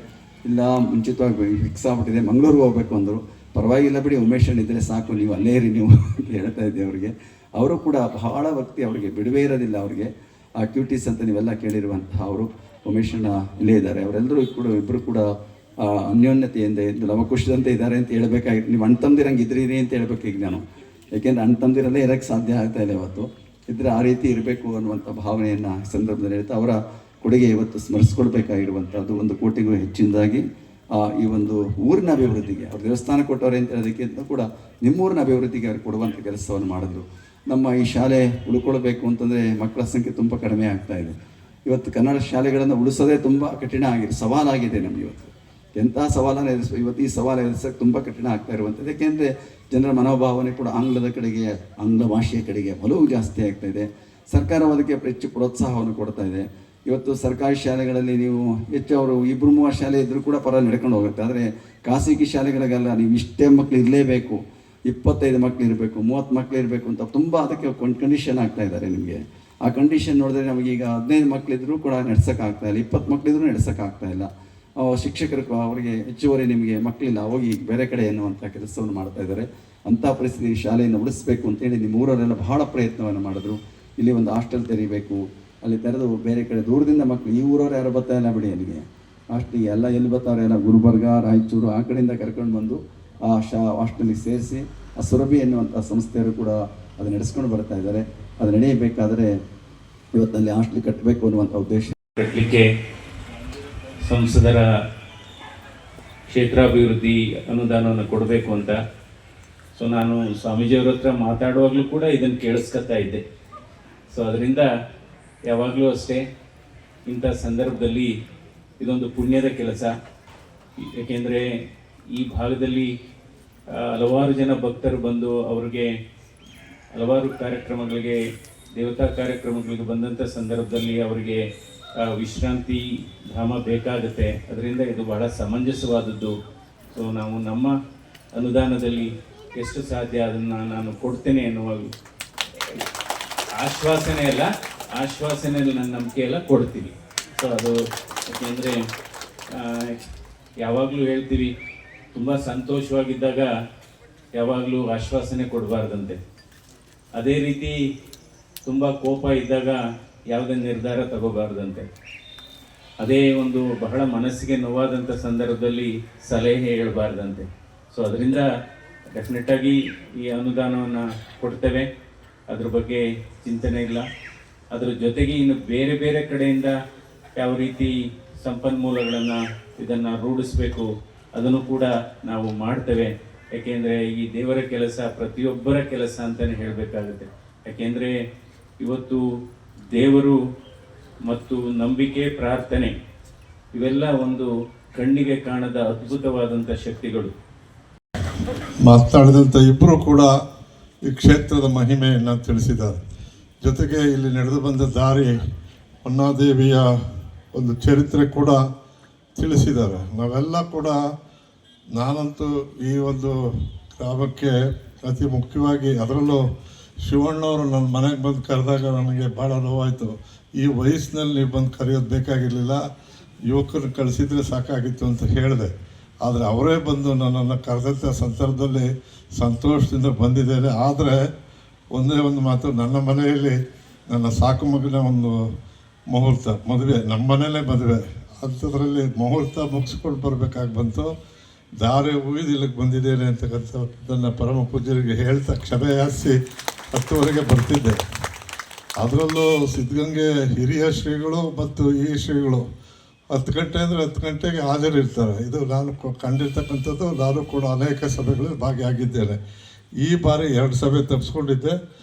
ಇಲ್ಲ, ಮುಂಚಿತವಾಗಿ ಫಿಕ್ಸ್ ಆಗ್ಬಿಟ್ಟಿದೆ, ಮಂಗಳೂರಿಗೆ ಹೋಗ್ಬೇಕು ಅಂದರು. ಪರವಾಗಿಲ್ಲ ಬಿಡಿ, ಉಮೇಶ್ ಇದ್ದರೆ ಸಾಕು, ನೀವು ಅಲ್ಲೇ ಇರಿ ನೀವು ಅಂತ ಹೇಳ್ತಾ ಇದ್ದೆ ಅವರಿಗೆ. ಅವರು ಕೂಡ ಬಹಳ ಭಕ್ತಿ, ಅವರಿಗೆ ಬಿಡುವೇ ಇರೋದಿಲ್ಲ. ಅವರಿಗೆ ಆಕ್ಟಿವಿಟೀಸ್ ಅಂತ ನೀವೆಲ್ಲ ಕೇಳಿರುವಂತಹ ಅವರು ಉಮೇಶಣ್ಣ ಇಲ್ಲೇ ಇದ್ದಾರೆ. ಅವರೆಲ್ಲರೂ ಕೂಡ ಇಬ್ಬರು ಕೂಡ ಅನ್ಯೋನ್ಯತೆಯಿಂದ ಇದ್ದು ಲವಕುಶದಂತೆ ಇದ್ದಾರೆ ಅಂತ ಹೇಳ್ಬೇಕಾಗಿತ್ತು. ನೀವು ಅಣ್ಣ ತಮ್ಮದಿರಂಗೆ ಇದ್ರಿ ಅಂತ ಹೇಳ್ಬೇಕು ಈಗ ನಾನು, ಯಾಕೆಂದರೆ ಅಣ್ಣ ತಮ್ಮದಿರಲ್ಲೇ ಇರೋಕ್ಕೆ ಸಾಧ್ಯ ಆಗ್ತಾ ಇಲ್ಲ. ಇವತ್ತು ಇದ್ದರೆ ಆ ರೀತಿ ಇರಬೇಕು ಅನ್ನುವಂಥ ಭಾವನೆಯನ್ನು ಸಂದರ್ಭದಲ್ಲಿ ಹೇಳ್ತಾ, ಅವರ ಕೊಡುಗೆ ಇವತ್ತು ಸ್ಮರಿಸ್ಕೊಳ್ಬೇಕಾಗಿರುವಂಥದ್ದು. 1 ಕೋಟಿಗೂ ಹೆಚ್ಚಿನದಾಗಿ ಈ ಒಂದು ಊರಿನ ಅಭಿವೃದ್ಧಿಗೆ ಅವ್ರು ದೇವಸ್ಥಾನ ಕೊಟ್ಟವ್ರೆ ಅಂತ ಹೇಳೋದಕ್ಕಿಂತ ಕೂಡ ನಿಮ್ಮೂರಿನ ಅಭಿವೃದ್ಧಿಗೆ ಅವ್ರು ಕೊಡುವಂಥ ಕೆಲಸವನ್ನು ಮಾಡಿದ್ರು. ನಮ್ಮ ಈ ಶಾಲೆ ಉಳ್ಕೊಳ್ಬೇಕು ಅಂತಂದರೆ ಮಕ್ಕಳ ಸಂಖ್ಯೆ ತುಂಬ ಕಡಿಮೆ ಆಗ್ತಾ ಇದೆ. ಇವತ್ತು ಕನ್ನಡ ಶಾಲೆಗಳನ್ನು ಉಳಿಸೋದೇ ತುಂಬ ಕಠಿಣ ಆಗಿದೆ, ಸವಾಲಾಗಿದೆ ನಮಗೆ. ಇವತ್ತು ಎಂಥ ಸವಾಲನ್ನು ಇವತ್ತು ಈ ಸವಾಲು ಎದುರಿಸೋಕ್ಕೆ ತುಂಬ ಕಠಿಣ ಆಗ್ತಾ ಇರುವಂಥದ್ದು. ಏಕೆಂದರೆ ಜನರ ಮನೋಭಾವನೆ ಕೂಡ ಆಂಗ್ಲದ ಕಡೆಗೆ, ಆಂಗ್ಲ ಭಾಷೆಯ ಕಡೆಗೆ ಒಲವು ಜಾಸ್ತಿ ಆಗ್ತಾ ಇದೆ. ಸರ್ಕಾರವು ಅದಕ್ಕೆ ಹೆಚ್ಚು ಪ್ರೋತ್ಸಾಹವನ್ನು ಕೊಡ್ತಾ ಇದೆ. ಇವತ್ತು ಸರ್ಕಾರಿ ಶಾಲೆಗಳಲ್ಲಿ ನೀವು ಹೆಚ್ಚು ಅವರು 2-3 ಶಾಲೆ ಇದ್ದರೂ ಕೂಡ ನಡ್ಕೊಂಡು ಹೋಗುತ್ತೆ. ಆದರೆ ಖಾಸಗಿ ಶಾಲೆಗಳಿಗೆಲ್ಲ ನೀವು ಇಷ್ಟೇ ಮಕ್ಕಳು ಇರಲೇಬೇಕು, 25 ಮಕ್ಕಳು ಇರಬೇಕು, 30 ಮಕ್ಕಳು ಇರಬೇಕು ಅಂತ ತುಂಬ ಅದಕ್ಕೆ ಕಂಡೀಷನ್ ಆಗ್ತಾ ಇದ್ದಾರೆ ನಿಮಗೆ. ಆ ಕಂಡೀಷನ್ ನೋಡಿದ್ರೆ ನಮಗೀಗ 15 ಮಕ್ಕಳಿದ್ರೂ ಕೂಡ ನಡೆಸೋಕ್ಕಾಗ್ತಾ ಇಲ್ಲ, 20 ಮಕ್ಕಳಿದ್ರೂ ನಡೆಸೋಕ್ಕಾಗ್ತಾ ಇಲ್ಲ. ಶಿಕ್ಷಕರು ಅವರಿಗೆ ಹೆಚ್ಚುವರಿ ನಿಮಗೆ ಮಕ್ಕಳಿಲ್ಲ, ಹೋಗಿ ಬೇರೆ ಕಡೆ ಎನ್ನುವಂಥ ಕೆಲಸವನ್ನು ಮಾಡ್ತಾ ಇದ್ದಾರೆ. ಅಂಥ ಪರಿಸ್ಥಿತಿ ಶಾಲೆಯನ್ನು ಉಳಿಸ್ಬೇಕು ಅಂತೇಳಿ ನಿಮ್ಮ ಊರವರೆಲ್ಲ ಬಹಳ ಪ್ರಯತ್ನವನ್ನು ಮಾಡಿದ್ರು. ಇಲ್ಲಿ ಒಂದು ಹಾಸ್ಟೆಲ್ ತೆರೀಬೇಕು, ಅಲ್ಲಿ ತೆರೆದು ಬೇರೆ ಕಡೆ ದೂರದಿಂದ ಮಕ್ಕಳು, ಈ ಊರವ್ರು ಯಾರು ಬರ್ತಾ ಇಲ್ಲ ಬಿಡಿ ಅಲ್ಲಿಗೆ, ಹಾಸ್ಟೆಲಿಗೆ ಎಲ್ಲ ಎಲ್ಲಿ ಬರ್ತಾವ್ರೆ, ಎಲ್ಲ ಗುಲ್ಬರ್ಗ, ರಾಯಚೂರು ಆ ಕಡೆಯಿಂದ ಕರ್ಕೊಂಡು ಬಂದು ಆ ಹಾಸ್ಟೆಲಿಗೆ ಸೇರಿಸಿ ಆ ಸುರಭಿ ಎನ್ನುವಂಥ ಸಂಸ್ಥೆಯವರು ಕೂಡ ಅದು ನಡೆಸ್ಕೊಂಡು ಬರ್ತಾ ಇದ್ದಾರೆ. ಅದು ನಡೆಯಬೇಕಾದರೆ ಇವತ್ತಲ್ಲಿ ಹಾಸ್ಟೆಲ್ ಕಟ್ಟಬೇಕು ಅನ್ನುವಂಥ ಉದ್ದೇಶ ಕಟ್ಟಲಿಕ್ಕೆ ಸಂಸದರ ಕ್ಷೇತ್ರಾಭಿವೃದ್ಧಿ ಅನುದಾನವನ್ನು ಕೊಡಬೇಕು ಅಂತ. ಸೊ ನಾನು ಸ್ವಾಮೀಜಿಯವ್ರ ಹತ್ರ ಮಾತಾಡುವಾಗಲೂ ಕೂಡ ಇದನ್ನು ಕೇಳಿಸ್ಕೊತಾ ಇದ್ದೆ. ಸೊ ಅದರಿಂದ ಯಾವಾಗಲೂ ಅಷ್ಟೇ ಇಂಥ ಸಂದರ್ಭದಲ್ಲಿ ಇದೊಂದು ಪುಣ್ಯದ ಕೆಲಸ. ಏಕೆಂದರೆ ಈ ಭಾಗದಲ್ಲಿ ಹಲವಾರು ಜನ ಭಕ್ತರು ಬಂದು ಅವ್ರಿಗೆ ಹಲವಾರು ಕಾರ್ಯಕ್ರಮಗಳಿಗೆ, ದೇವತಾ ಕಾರ್ಯಕ್ರಮಗಳಿಗೆ ಬಂದಂಥ ಸಂದರ್ಭದಲ್ಲಿ ಅವರಿಗೆ ವಿಶ್ರಾಂತಿ ಧಾಮ ಬೇಕಾಗುತ್ತೆ. ಅದರಿಂದ ಇದು ಬಹಳ ಸಮಂಜಸವಾದದ್ದು. ಸೊ ನಾವು ನಮ್ಮ ಅನುದಾನದಲ್ಲಿ ಎಷ್ಟು ಸಾಧ್ಯ ಅದನ್ನು ನಾನು ಕೊಡ್ತೇನೆ ಎನ್ನುವ ಆಶ್ವಾಸನೆಯಲ್ಲಿ ನನ್ನ ನಂಬಿಕೆ ಎಲ್ಲ ಕೊಡ್ತೀವಿ. ಸೊ ಅದು ಯಾಕೆಂದರೆ ಯಾವಾಗಲೂ ಹೇಳ್ತೀವಿ, ತುಂಬ ಸಂತೋಷವಾಗಿದ್ದಾಗ ಯಾವಾಗಲೂ ಆಶ್ವಾಸನೆ ಕೊಡಬಾರ್ದಂತೆ. ಅದೇ ರೀತಿ ತುಂಬ ಕೋಪ ಇದ್ದಾಗ ಯಾವುದೇ ನಿರ್ಧಾರ ತಗೋಬಾರ್ದಂತೆ. ಅದೇ ಒಂದು ಬಹಳ ಮನಸ್ಸಿಗೆ ನೋವಾದಂಥ ಸಂದರ್ಭದಲ್ಲಿ ಸಲಹೆ ಹೇಳಬಾರ್ದಂತೆ. ಸೊ ಅದರಿಂದ ಡೆಫಿನೆಟ್ಟಾಗಿ ಈ ಅನುದಾನವನ್ನು ಕೊಡ್ತೇವೆ, ಅದ್ರ ಬಗ್ಗೆ ಚಿಂತನೆ ಇಲ್ಲ. ಅದ್ರ ಜೊತೆಗೆ ಇನ್ನು ಬೇರೆ ಬೇರೆ ಕಡೆಯಿಂದ ಯಾವ ರೀತಿ ಸಂಪನ್ಮೂಲಗಳನ್ನು ಇದನ್ನು ರೂಢಿಸಬೇಕು ಅದನ್ನು ಕೂಡ ನಾವು ಮಾಡ್ತೇವೆ. ಯಾಕೆಂದರೆ ಈ ದೇವರ ಕೆಲಸ ಪ್ರತಿಯೊಬ್ಬರ ಕೆಲಸ ಅಂತಲೇ ಹೇಳಬೇಕಾಗುತ್ತೆ. ಯಾಕೆಂದರೆ ಇವತ್ತು ದೇವರು ಮತ್ತು ನಂಬಿಕೆ, ಪ್ರಾರ್ಥನೆ ಇವೆಲ್ಲ ಒಂದು ಕಣ್ಣಿಗೆ ಕಾಣದ ಅದ್ಭುತವಾದಂಥ ಶಕ್ತಿಗಳು. ಮಾತನಾಡಿದಂಥ ಇಬ್ಬರು ಕೂಡ ಈ ಕ್ಷೇತ್ರದ ಮಹಿಮೆಯನ್ನು ತಿಳಿಸಿದ್ದಾರೆ. ಜೊತೆಗೆ ಇಲ್ಲಿ ನಡೆದು ಬಂದ ದಾರಿ, ಹೊನ್ನಾದೇವಿಯ ಒಂದು ಚರಿತ್ರೆ ಕೂಡ ತಿಳಿಸಿದ್ದಾರೆ. ನಾವೆಲ್ಲ ಕೂಡ, ನಾನಂತೂ ಈ ಒಂದು ಗ್ರಾಮಕ್ಕೆ ಅತಿ ಮುಖ್ಯವಾಗಿ, ಅದರಲ್ಲೂ ಶಿವಣ್ಣವರು ನನ್ನ ಮನೆಗೆ ಬಂದು ಕರೆದಾಗ ನನಗೆ ಭಾಳ ನೋವಾಯಿತು. ಈ ವಯಸ್ಸಿನಲ್ಲಿ ನೀವು ಬಂದು ಕರೆಯೋದು ಬೇಕಾಗಿರಲಿಲ್ಲ, ಯುವಕರನ್ನ ಕಳಿಸಿದರೆ ಸಾಕಾಗಿತ್ತು ಅಂತ ಹೇಳಿದೆ. ಆದರೆ ಅವರೇ ಬಂದು ನನ್ನನ್ನು ಕರೆದಂಥ ಸಂದರ್ಭದಲ್ಲಿ ಸಂತೋಷದಿಂದ ಬಂದಿದ್ದೇನೆ. ಆದರೆ ಒಂದೇ ಒಂದು ಮಾತು, ನನ್ನ ಮನೆಯಲ್ಲಿ ನನ್ನ ಸಾಕು ಮಗನ ಒಂದು ಮುಹೂರ್ತ, ಮದುವೆ, ನಮ್ಮ ಮನೆಯಲ್ಲೇ ಮದುವೆ, ಅಂಥದ್ರಲ್ಲಿ ಮುಹೂರ್ತ ಮುಗಿಸ್ಕೊಂಡು ಬರಬೇಕಾಗಿ ಬಂತು. ದಾರಿ ಉಗಿದು ಇಲ್ಲಿಗೆ ಬಂದಿದ್ದೇನೆ ಅಂತಕ್ಕಂಥದ್ದನ್ನು ಪರಮ ಪೂಜ್ಯರಿಗೆ ಹೇಳ್ತಾ ಕ್ಷಮೆ ಯಾಚಿಸಿ 10 ಬರ್ತಿದ್ದೆ. ಅದರಲ್ಲೂ ಸಿದ್ಧಗಂಗೆ ಹಿರಿಯ ಶ್ರೀಗಳು ಮತ್ತು ಈ ಶ್ರೀಗಳು 10 ಗಂಟೆ ಅಂದರೆ 10 ಗಂಟೆಗೆ ಹಾಜರಿರ್ತಾರೆ. ಇದು ನಾನು ಕಂಡಿರ್ತಕ್ಕಂಥದ್ದು. ನಾನು ಕೂಡ ಅನೇಕ ಸಭೆಗಳಲ್ಲಿ ಭಾಗಿಯಾಗಿದ್ದೇನೆ. ಈ ಬಾರಿ 2 ಸಭೆ ತಪ್ಪಿಸ್ಕೊಂಡಿದ್ದೆ,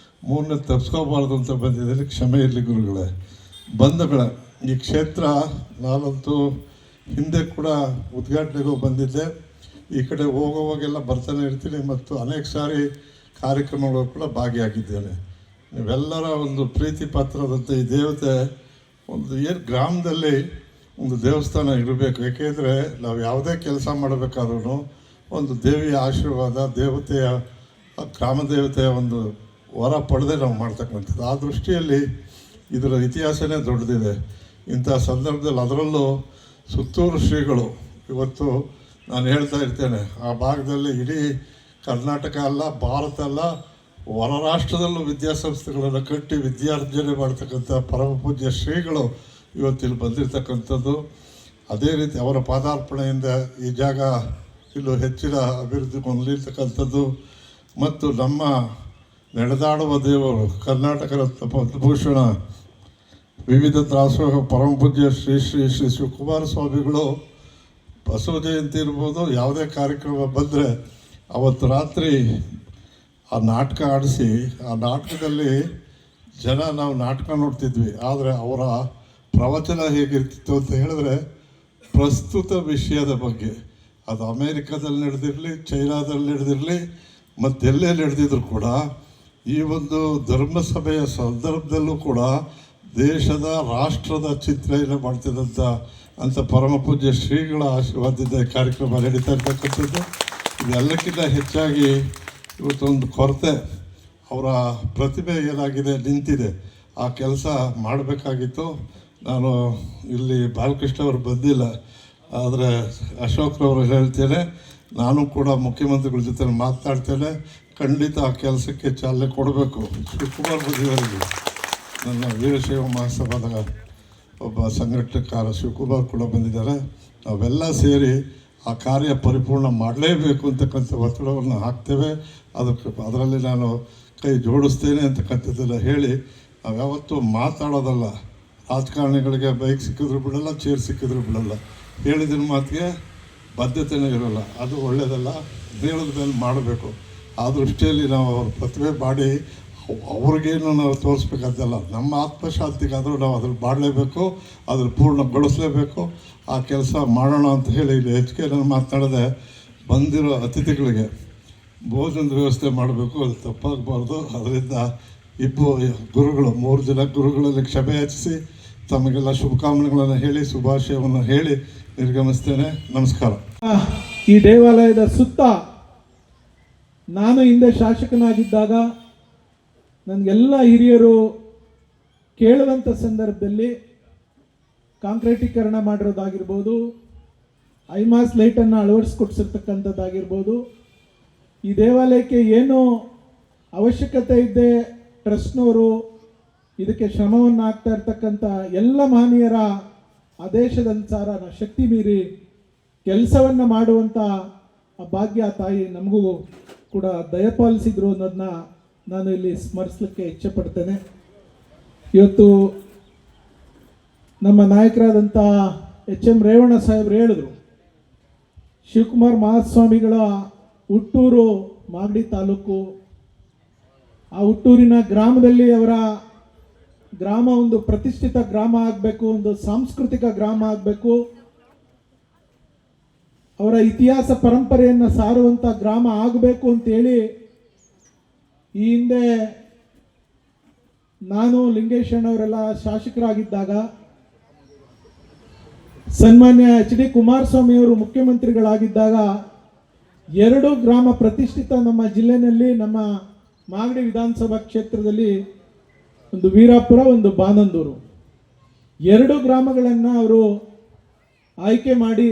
3ನೇ ತಪ್ಪಿಸ್ಕೋಬಾರ್ದು ಅಂತ ಬಂದಿದ್ದೇನೆ. ಕ್ಷಮೆ ಇರಲಿ ಗುರುಗಳೇ. ಬಂಧುಗಳೇ, ಈ ಕ್ಷೇತ್ರ ನಾನಂತೂ ಹಿಂದೆ ಕೂಡ ಉದ್ಘಾಟನೆಗೂ ಬಂದಿದ್ದೆ. ಈ ಕಡೆ ಹೋಗೋವಾಗೆಲ್ಲ ಬರ್ತಾನೆ ಇರ್ತೀನಿ ಮತ್ತು ಅನೇಕ ಸಾರಿ ಕಾರ್ಯಕ್ರಮಗಳು ಕೂಡ ಭಾಗಿಯಾಗಿದ್ದೇನೆ. ನೀವೆಲ್ಲರ ಒಂದು ಪ್ರೀತಿ ಪಾತ್ರದಂಥ ಈ ದೇವತೆ ಒಂದು ಗ್ರಾಮದಲ್ಲಿ ಒಂದು ದೇವಸ್ಥಾನ ಇರಬೇಕು. ಏಕೆಂದರೆ ನಾವು ಯಾವುದೇ ಕೆಲಸ ಮಾಡಬೇಕಾದ್ರೂ ಒಂದು ದೇವಿಯ ಆಶೀರ್ವಾದ, ದೇವತೆಯ, ಗ್ರಾಮ ದೇವತೆಯ ಒಂದು ವರ ಪಡೆದೇ ನಾವು ಮಾಡ್ತಕ್ಕಂಥದ್ದು. ಆ ದೃಷ್ಟಿಯಲ್ಲಿ ಇದರ ಇತಿಹಾಸನೇ ದೊಡ್ಡದಿದೆ. ಇಂಥ ಸಂದರ್ಭದಲ್ಲಿ ಅದರಲ್ಲೂ ಸುತ್ತೂರು ಶ್ರೀಗಳು, ಇವತ್ತು ನಾನು ಹೇಳ್ತಾ ಇರ್ತೇನೆ, ಆ ಭಾಗದಲ್ಲಿ ಇಡೀ ಕರ್ನಾಟಕ ಅಲ್ಲ, ಭಾರತ ಅಲ್ಲ, ಹೊರ ರಾಷ್ಟ್ರದಲ್ಲೂ ವಿದ್ಯಾಸಂಸ್ಥೆಗಳನ್ನು ಕಟ್ಟಿ ವಿದ್ಯಾರ್ಜನೆ ಮಾಡ್ತಕ್ಕಂಥ ಪರಮ ಪೂಜ್ಯ ಶ್ರೀಗಳು ಇವತ್ತಿಲ್ಲಿ ಬಂದಿರತಕ್ಕಂಥದ್ದು. ಅದೇ ರೀತಿ ಅವರ ಪಾದಾರ್ಪಣೆಯಿಂದ ಈ ಜಾಗ ಇಲ್ಲೂ ಹೆಚ್ಚಿನ ಅಭಿವೃದ್ಧಿ ಹೊಂದಿರ್ತಕ್ಕಂಥದ್ದು. ಮತ್ತು ನಮ್ಮ ನಡೆದಾಡುವ ದೇವರು, ಕರ್ನಾಟಕ ರತ್ನ ಪದ್ಮಭೂಷಣ, ವಿವಿಧ ದಾಸೋಹ ಪರಮ ಪೂಜ್ಯ ಶ್ರೀ ಶ್ರೀ ಶ್ರೀ ಶಿವಕುಮಾರ ಸ್ವಾಮಿಗಳು ಬಸವ ಜಯಂತಿ ಇರ್ಬೋದು, ಯಾವುದೇ ಕಾರ್ಯಕ್ರಮ ಬಂದರೆ ಅವತ್ತು ರಾತ್ರಿ ಆ ನಾಟಕ ಆಡಿಸಿ, ಆ ನಾಟಕದಲ್ಲಿ ಜನ ನಾವು ನಾಟಕ ನೋಡ್ತಿದ್ವಿ. ಆದರೆ ಅವರ ಪ್ರವಚನ ಹೇಗಿರ್ತಿತ್ತು ಅಂತ ಹೇಳಿದ್ರೆ, ಪ್ರಸ್ತುತ ವಿಷಯದ ಬಗ್ಗೆ, ಅದು ಅಮೇರಿಕಾದಲ್ಲಿ ನಡೆದಿರಲಿ, ಚೈನಾದಲ್ಲಿ ನಡೆದಿರಲಿ, ಮತ್ತೆಲ್ಲೇ ನಡೆದಿದ್ರು ಕೂಡ ಈ ಒಂದು ಧರ್ಮಸಭೆಯ ಸಂದರ್ಭದಲ್ಲೂ ಕೂಡ ದೇಶದ, ರಾಷ್ಟ್ರದ ಚಿತ್ರಣೆ ಮಾಡ್ತಿದ್ದಂಥ ಪರಮ ಪೂಜ್ಯ ಶ್ರೀಗಳ ಆಶೀರ್ವಾದದಿಂದ ಕಾರ್ಯಕ್ರಮ ನಡೀತಾ ಇರ್ತಕ್ಕಂಥದ್ದು. ಇದೆಲ್ಲಕ್ಕಿಂತ ಹೆಚ್ಚಾಗಿ ಇವತ್ತೊಂದು ಕೊರತೆ, ಅವರ ಪ್ರತಿಭೆ ಏನಾಗಿದೆ, ನಿಂತಿದೆ. ಆ ಕೆಲಸ ಮಾಡಬೇಕಾಗಿತ್ತು. ನಾನು ಇಲ್ಲಿ ಬಾಲಕೃಷ್ಣ ಅವರು ಬಂದಿಲ್ಲ, ಆದರೆ ಅಶೋಕ್ರವರು ಹೇಳ್ತೇನೆ, ನಾನು ಕೂಡ ಮುಖ್ಯಮಂತ್ರಿಗಳ ಜೊತೆ ಮಾತನಾಡ್ತೇನೆ. ಖಂಡಿತ ಆ ಕೆಲಸಕ್ಕೆ ಚಾಲನೆ ಕೊಡಬೇಕು. ಶಿವಕುಮಾರ್ ಬದಿಯವರಿಗೆ, ನನ್ನ ವೀರಶೈವ ಮಹಾಸಭಾದ ಒಬ್ಬ ಸಂಘಟನೆಕಾರ ಶಿವಕುಮಾರ್ ಕೂಡ ಬಂದಿದ್ದಾರೆ. ನಾವೆಲ್ಲ ಸೇರಿ ಆ ಕಾರ್ಯ ಪರಿಪೂರ್ಣ ಮಾಡಲೇಬೇಕು ಅಂತಕ್ಕಂಥ ಒತ್ತಡವನ್ನು ಹಾಕ್ತೇವೆ. ಅದರಲ್ಲಿ ನಾನು ಕೈ ಜೋಡಿಸ್ತೇನೆ ಅಂತಕ್ಕಂಥದ್ದೆಲ್ಲ ಹೇಳಿ, ನಾವು ಯಾವತ್ತೂ ಮಾತಾಡೋದಲ್ಲ. ರಾಜಕಾರಣಿಗಳಿಗೆ ಬೈಕ್ ಸಿಕ್ಕಿದ್ರು ಬಿಡಲ್ಲ, ಚೇರ್ ಸಿಕ್ಕಿದ್ರು ಬಿಡಲ್ಲ. ಹೇಳಿದ ಮಾತಿಗೆ ಬದ್ಧತೆಯೂ ಇರೋಲ್ಲ. ಅದು ಒಳ್ಳೆಯದಲ್ಲ. ನೇರದ ಮೇಲೆ ಮಾಡಬೇಕು. ಆ ದೃಷ್ಟಿಯಲ್ಲಿ ನಾವು ಅವ್ರ ಪ್ರತಿಭೆ ಮಾಡಿ ಅವ್ರಿಗೇನು ನಾವು ತೋರಿಸ್ಬೇಕಾದ್ದಲ್ಲ. ನಮ್ಮ ಆತ್ಮಶಾಂತಿಗಾದರೂ ನಾವು ಅದ್ರಲ್ಲಿ ಮಾಡಲೇಬೇಕು, ಅದ್ರಲ್ಲಿ ಪೂರ್ಣಗೊಳಿಸಲೇಬೇಕು. ಆ ಕೆಲಸ ಮಾಡೋಣ ಅಂತ ಹೇಳಿ ಇಲ್ಲಿ ಹೆಚ್ಚಿಗೆ ನಾನು ಮಾತನಾಡದೆ ಬಂದಿರೋ ಅತಿಥಿಗಳಿಗೆ ಭೋಜನದ ವ್ಯವಸ್ಥೆ ಮಾಡಬೇಕು. ಅದು ತಪ್ಪಾಗಬಾರ್ದು. ಅದರಿಂದ ಇಬ್ಬರು ಗುರುಗಳು, 3 ಜನ ಗುರುಗಳಲ್ಲಿ ಕ್ಷಮೆ ಯಾಚಿಸಿ ತಮಗೆಲ್ಲ ಶುಭಕಾಮನೆಗಳನ್ನು ಹೇಳಿ ಶುಭಾಶಯವನ್ನು ಹೇಳಿ ನಿರ್ಗಮಿಸ್ತೇನೆ. ನಮಸ್ಕಾರ. ಈ ದೇವಾಲಯದ ಸುತ್ತ ನಾನು ಹಿಂದೆ ಶಾಸಕನಾಗಿದ್ದಾಗ ನನಗೆಲ್ಲ ಹಿರಿಯರು ಕೇಳುವಂಥ ಸಂದರ್ಭದಲ್ಲಿ ಕಾಂಕ್ರೀಟೀಕರಣ ಮಾಡಿರೋದಾಗಿರ್ಬೋದು, ಐಮಾಸ್ ಲೈಟನ್ನು ಅಳವಡಿಸ್ಕೊಡ್ಸಿರ್ತಕ್ಕಂಥದ್ದಾಗಿರ್ಬೋದು, ಈ ದೇವಾಲಯಕ್ಕೆ ಏನು ಅವಶ್ಯಕತೆ ಇದೆ ಟ್ರಸ್ಟ್ನವರು ಇದಕ್ಕೆ ಶ್ರಮವನ್ನು ಹಾಕ್ತಾ ಇರ್ತಕ್ಕಂಥ ಎಲ್ಲ ಮಹನೀಯರ ಆದೇಶದನುಸಾರ ಶಕ್ತಿ ಮೀರಿ ಕೆಲಸವನ್ನು ಮಾಡುವಂಥ ಆ ಭಾಗ್ಯ ತಾಯಿ ನಮಗೂ ಕೂಡ ದಯಪಾಲಿಸಿದ್ರು ಅನ್ನೋದನ್ನ ನಾನು ಇಲ್ಲಿ ಸ್ಮರಿಸಲಿಕ್ಕೆ ಇಚ್ಛೆಪಡ್ತೇನೆ. ಇವತ್ತು ನಮ್ಮ ನಾಯಕರಾದಂಥ HM ರೇವಣ್ಣ ಸಾಹೇಬರು ಹೇಳಿದ್ರು, ಶಿವಕುಮಾರ್ ಮಹಾಸ್ವಾಮಿಗಳ ಹುಟ್ಟೂರು ಮಾಗಡಿ ತಾಲೂಕು. ಆ ಹುಟ್ಟೂರಿನ ಗ್ರಾಮದಲ್ಲಿ ಅವರ ಗ್ರಾಮ ಒಂದು ಪ್ರತಿಷ್ಠಿತ ಗ್ರಾಮ ಆಗಬೇಕು, ಒಂದು ಸಾಂಸ್ಕೃತಿಕ ಗ್ರಾಮ ಆಗಬೇಕು, ಅವರ ಇತಿಹಾಸ ಪರಂಪರೆಯನ್ನು ಸಾರುವಂಥ ಗ್ರಾಮ ಆಗಬೇಕು ಅಂತೇಳಿ ಈ ಹಿಂದೆ ನಾನು ಲಿಂಗೇಶಣ್ಣವರೆಲ್ಲ ಶಾಸಕರಾಗಿದ್ದಾಗ ಸನ್ಮಾನ್ಯ HD ಕುಮಾರಸ್ವಾಮಿ ಅವರು ಮುಖ್ಯಮಂತ್ರಿಗಳಾಗಿದ್ದಾಗ 2 ಗ್ರಾಮ ಪ್ರತಿಷ್ಠಿತ ನಮ್ಮ ಜಿಲ್ಲೆಯಲ್ಲಿ, ನಮ್ಮ ಮಾಗಡಿ ವಿಧಾನಸಭಾ ಕ್ಷೇತ್ರದಲ್ಲಿ, ಒಂದು ವೀರಾಪುರ, ಒಂದು ಬಾನಂದೂರು, 2 ಗ್ರಾಮಗಳನ್ನು ಅವರು ಆಯ್ಕೆ ಮಾಡಿ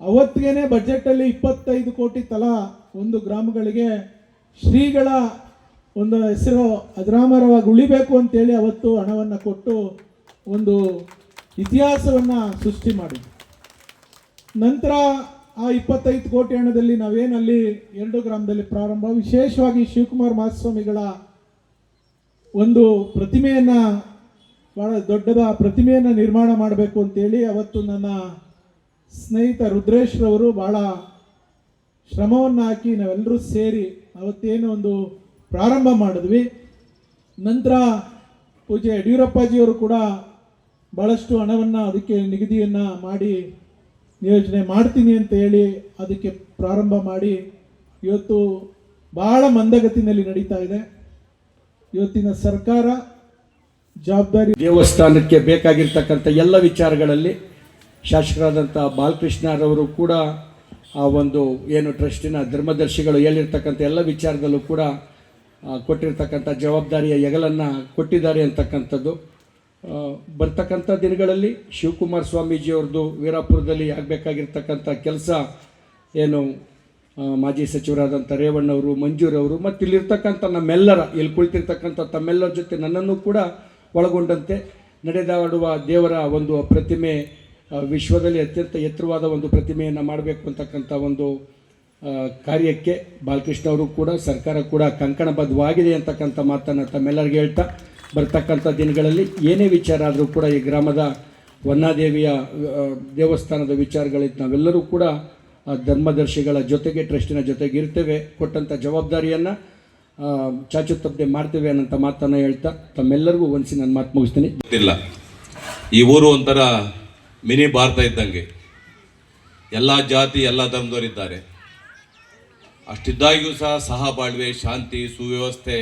ಅವತ್ತಿಗೇನೆ ಬಜೆಟಲ್ಲಿ 25 ಕೋಟಿ ತಲಾ ಒಂದು ಗ್ರಾಮಗಳಿಗೆ ಶ್ರೀಗಳ ಒಂದು ಹೆಸರು ಅಜರಾಮರವಾಗಿ ಉಳಿಬೇಕು ಅಂತೇಳಿ ಅವತ್ತು ಹಣವನ್ನು ಕೊಟ್ಟು ಒಂದು ಇತಿಹಾಸವನ್ನು ಸೃಷ್ಟಿ ಮಾಡಿ, ನಂತರ ಆ 25 ಕೋಟಿ ಹಣದಲ್ಲಿ ನಾವೇನಲ್ಲಿ 2 ಗ್ರಾಮದಲ್ಲಿ ಪ್ರಾರಂಭ, ವಿಶೇಷವಾಗಿ ಶಿವಕುಮಾರ್ ಮಹಾಸ್ವಾಮಿಗಳ ಒಂದು ಪ್ರತಿಮೆಯನ್ನು, ಭಾಳ ದೊಡ್ಡದ ಪ್ರತಿಮೆಯನ್ನು ನಿರ್ಮಾಣ ಮಾಡಬೇಕು ಅಂತೇಳಿ ಅವತ್ತು ನನ್ನ ಸ್ನೇಹಿತ ರುದ್ರೇಶ್ರವರು ಭಾಳ ಶ್ರಮವನ್ನು ಹಾಕಿ ನಾವೆಲ್ಲರೂ ಸೇರಿ ಅವತ್ತೇನು ಒಂದು ಪ್ರಾರಂಭ ಮಾಡಿದ್ವಿ. ನಂತರ ಪೂಜ್ಯ ಯಡಿಯೂರಪ್ಪಾಜಿಯವರು ಕೂಡ ಭಾಳಷ್ಟು ಹಣವನ್ನು ಅದಕ್ಕೆ ನಿಗದಿಯನ್ನು ಮಾಡಿ ನಿಯೋಜನೆ ಮಾಡ್ತೀನಿ ಅಂತ ಹೇಳಿ ಅದಕ್ಕೆ ಪ್ರಾರಂಭ ಮಾಡಿ ಇವತ್ತು ಭಾಳ ಮಂದಗತಿನಲ್ಲಿ ನಡೀತಾ ಇದೆ. ಇವತ್ತಿನ ಸರ್ಕಾರ ಜವಾಬ್ದಾರಿ ದೇವಸ್ಥಾನಕ್ಕೆ ಬೇಕಾಗಿರ್ತಕ್ಕಂಥ ಎಲ್ಲ ವಿಚಾರಗಳಲ್ಲಿ ಶಾಸಕರಾದಂಥ ಬಾಲಕೃಷ್ಣರವರು ಕೂಡ ಆ ಒಂದು ಏನು ಟ್ರಸ್ಟಿನ ಧರ್ಮದರ್ಶಿಗಳು ಹೇಳಿರ್ತಕ್ಕಂಥ ಎಲ್ಲ ವಿಚಾರದಲ್ಲೂ ಕೂಡ ಕೊಟ್ಟಿರ್ತಕ್ಕಂಥ ಜವಾಬ್ದಾರಿಯ ಹೆಗಲನ್ನು ಕೊಟ್ಟಿದ್ದಾರೆ ಅಂತಕ್ಕಂಥದ್ದು. ಬರ್ತಕ್ಕಂಥ ದಿನಗಳಲ್ಲಿ ಶಿವಕುಮಾರ ಸ್ವಾಮೀಜಿಯವ್ರದ್ದು ವೀರಾಪುರದಲ್ಲಿ ಆಗಬೇಕಾಗಿರ್ತಕ್ಕಂಥ ಕೆಲಸ ಏನು ಮಾಜಿ ಸಚಿವರಾದಂಥ ರೇವಣ್ಣವರು, ಮಂಜೂರವರು ಮತ್ತು ಇಲ್ಲಿರ್ತಕ್ಕಂಥ ನಮ್ಮೆಲ್ಲರ, ಇಲ್ಲಿ ಕುಳಿತಿರ್ತಕ್ಕಂಥ ತಮ್ಮೆಲ್ಲರ ಜೊತೆ ನನ್ನನ್ನು ಕೂಡ ಒಳಗೊಂಡಂತೆ ನಡೆದಾಡುವ ದೇವರ ಒಂದು ಪ್ರತಿಮೆ, ವಿಶ್ವದಲ್ಲಿ ಅತ್ಯಂತ ಎತ್ತರವಾದ ಒಂದು ಪ್ರತಿಮೆಯನ್ನು ಮಾಡಬೇಕು ಅಂತಕ್ಕಂಥ ಒಂದು ಕಾರ್ಯಕ್ಕೆ ಬಾಲಕೃಷ್ಣ ಅವರು ಕೂಡ, ಸರ್ಕಾರ ಕೂಡ ಕಂಕಣಬದ್ಧವಾಗಿದೆ ಅಂತಕ್ಕಂಥ ಮಾತನ್ನು ತಮ್ಮೆಲ್ಲರಿಗೆ ಹೇಳ್ತಾ, ಬರ್ತಕ್ಕಂಥ ದಿನಗಳಲ್ಲಿ ಏನೇ ವಿಚಾರ ಆದರೂ ಕೂಡ ಈ ಗ್ರಾಮದ ವನ್ನಾದೇವಿಯ ದೇವಸ್ಥಾನದ ವಿಚಾರಗಳಿದ್ದು ನಾವೆಲ್ಲರೂ ಕೂಡ ಧರ್ಮದರ್ಶಿಗಳ ಜೊತೆಗೆ, ಟ್ರಸ್ಟಿನ ಜೊತೆಗೆ ಇರ್ತೇವೆ. ಕೊಟ್ಟಂಥ ಜವಾಬ್ದಾರಿಯನ್ನು ಚಾಚು ತಪ್ಪದೆ ಮಾಡ್ತೇವೆ ಅನ್ನೋಂಥ ಮಾತನ್ನು ಹೇಳ್ತಾ ತಮ್ಮೆಲ್ಲರಿಗೂ ಒಂದ್ಸಿ ನನ್ನ ಮಾತು ಮುಗಿಸ್ತೀನಿ. ಗೊತ್ತಿಲ್ಲ, ಈ ಊರು ಒಂಥರ ಮಿನಿ ಭಾರತ ಇದ್ದಂಗೆ, ಎಲ್ಲ ಜಾತಿ ಎಲ್ಲ ಧರ್ಮದವರಿದ್ದಾರೆ. ಅಷ್ಟಿದ್ದಾಗಿಯೂ ಸಹ ಬಾಳ್ವೆ, ಶಾಂತಿ, ಸುವ್ಯವಸ್ಥೆ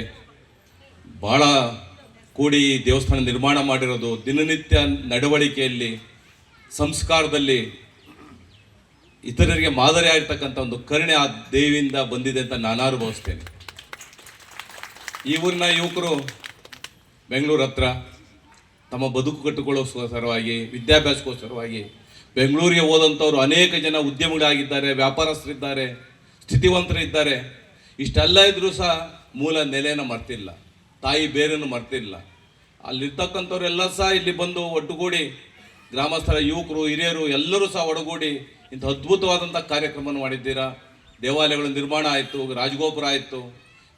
ಭಾಳ ಕೂಡಿ ದೇವಸ್ಥಾನ ನಿರ್ಮಾಣ ಮಾಡಿರೋದು, ದಿನನಿತ್ಯ ನಡವಳಿಕೆಯಲ್ಲಿ, ಸಂಸ್ಕಾರದಲ್ಲಿ ಇತರರಿಗೆ ಮಾದರಿ ಆಗಿರ್ತಕ್ಕಂಥ ಒಂದು ಕರುಣೆ ಆ ದೇವಿಯಿಂದ ಬಂದಿದೆ ಅಂತ ನಾನು ಭಾವಿಸ್ತೇನೆ. ಈ ಊರಿನ ಯುವಕರು ಬೆಂಗಳೂರು ಹತ್ರ ತಮ್ಮ ಬದುಕು ಕಟ್ಟಿಕೊಳ್ಳೋಸ್ಕರವಾಗಿ, ವಿದ್ಯಾಭ್ಯಾಸಕ್ಕೋಸ್ಕರವಾಗಿ ಬೆಂಗಳೂರಿಗೆ ಹೋದಂಥವ್ರು ಅನೇಕ ಜನ ಉದ್ಯಮಿಗಳಾಗಿದ್ದಾರೆ, ವ್ಯಾಪಾರಸ್ಥರಿದ್ದಾರೆ, ಸ್ಥಿತಿವಂತರಿದ್ದಾರೆ. ಇಷ್ಟೆಲ್ಲ ಇದ್ರೂ ಸಹ ಮೂಲ ನೆಲೆಯನ್ನು ಮರ್ತಿಲ್ಲ, ತಾಯಿ ಬೇರನ್ನು ಮರ್ತಿಲ್ಲ. ಅಲ್ಲಿರ್ತಕ್ಕಂಥವ್ರೆಲ್ಲ ಸಹ ಇಲ್ಲಿ ಬಂದು ಒಟ್ಟುಗೂಡಿ, ಗ್ರಾಮಸ್ಥರ ಯುವಕರು, ಹಿರಿಯರು ಎಲ್ಲರೂ ಸಹ ಒಡಗೂಡಿ ಇಂಥ ಅದ್ಭುತವಾದಂಥ ಕಾರ್ಯಕ್ರಮವನ್ನು ಮಾಡಿದ್ದೀರಾ. ದೇವಾಲಯಗಳ ನಿರ್ಮಾಣ ಆಯಿತು, ರಾಜಗೋಪುರ ಆಯಿತು,